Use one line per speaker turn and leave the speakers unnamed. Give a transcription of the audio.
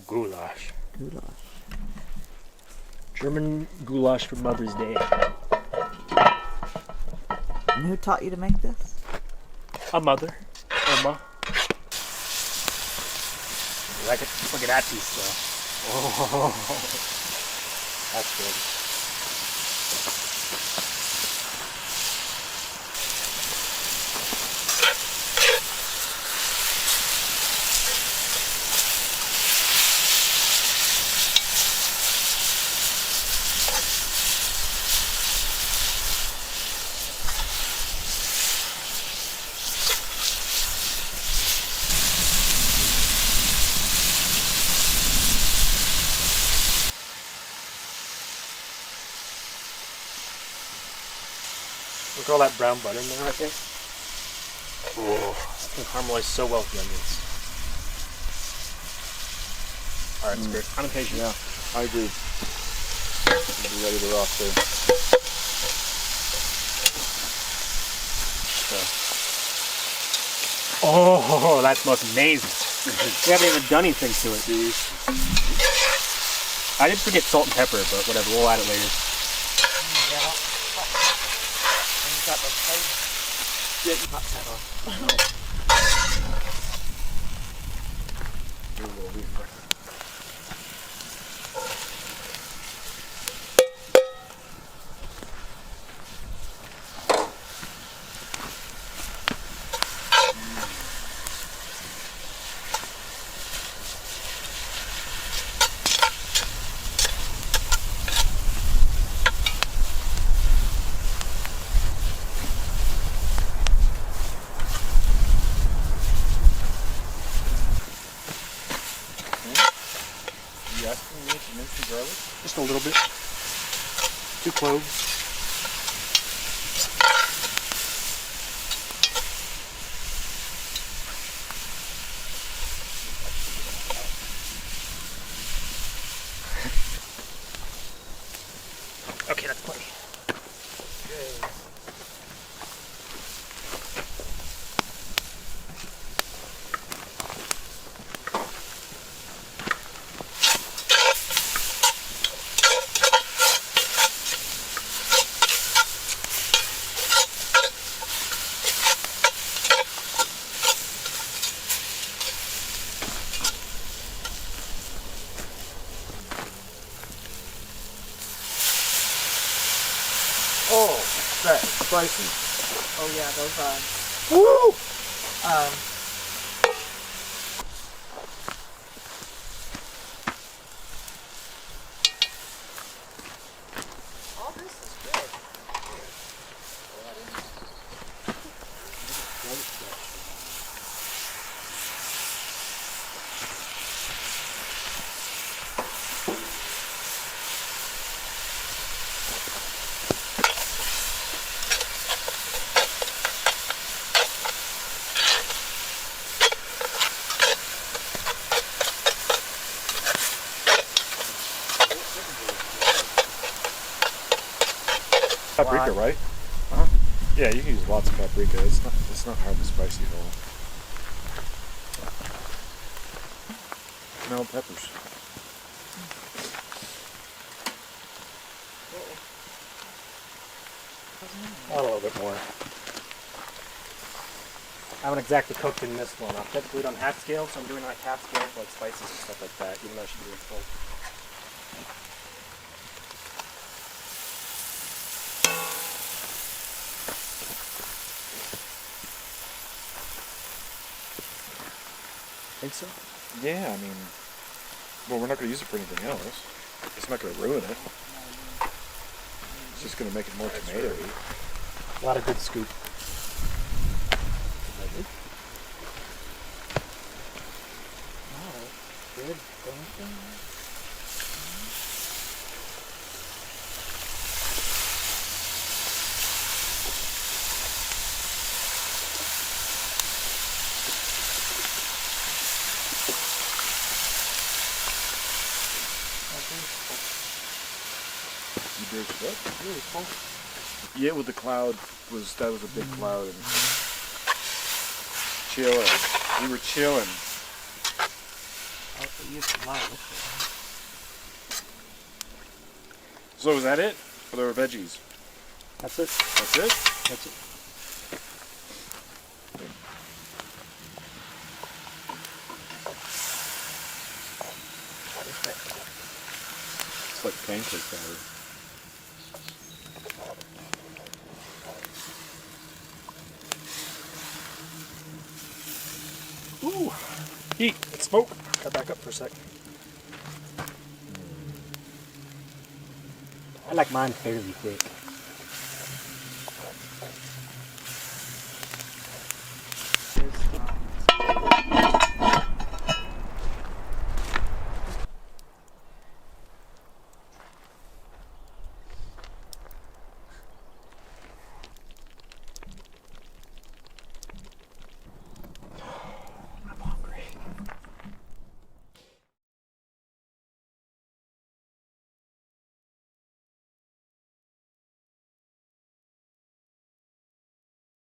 Goulash.
Goulash.
German goulash for Mother's Day.
And who taught you to make this?
A mother. Oma. Look at that piece though. Oh, that's good. Look at all that brown butter in there right there. Oh, that can caramelize so well with the onions. Alright, it's great. I'm impatient.
Yeah, I agree. I'll be ready to rock there.
Oh, that smells amazing. We haven't even done anything to it. I did forget salt and pepper, but whatever, we'll add it later. Just a little bit. 2 cloves. Okay, that's plenty.
Oh, that's spicy.
Oh yeah, those
Woo!
all this is good.
Paprika, right?
Uh-huh.
Yeah, you can use lots of paprika. It's not hardly spicy at all. No peppers.
A little bit more. I haven't exactly cooked in this one. I've typically done half scale, so I'm doing like half scale for like spices and stuff like that, even though I should be doing full. Think so?
Yeah, I mean, well, we're not going to use it for anything else. It's not going to ruin it. It's just going to make it more tomatoey.
A lot of good scoop.
Good.
Really full. Yeah, with the cloud that was a big cloud and chilling. We were chilling.
use a lot of liquid.
So is that it for the veggies?
That's it.
That's it?
That's it.
It's like pancake batter.
Ooh, heat and smoke. Cut back up for a sec.
I like mine fairly thick.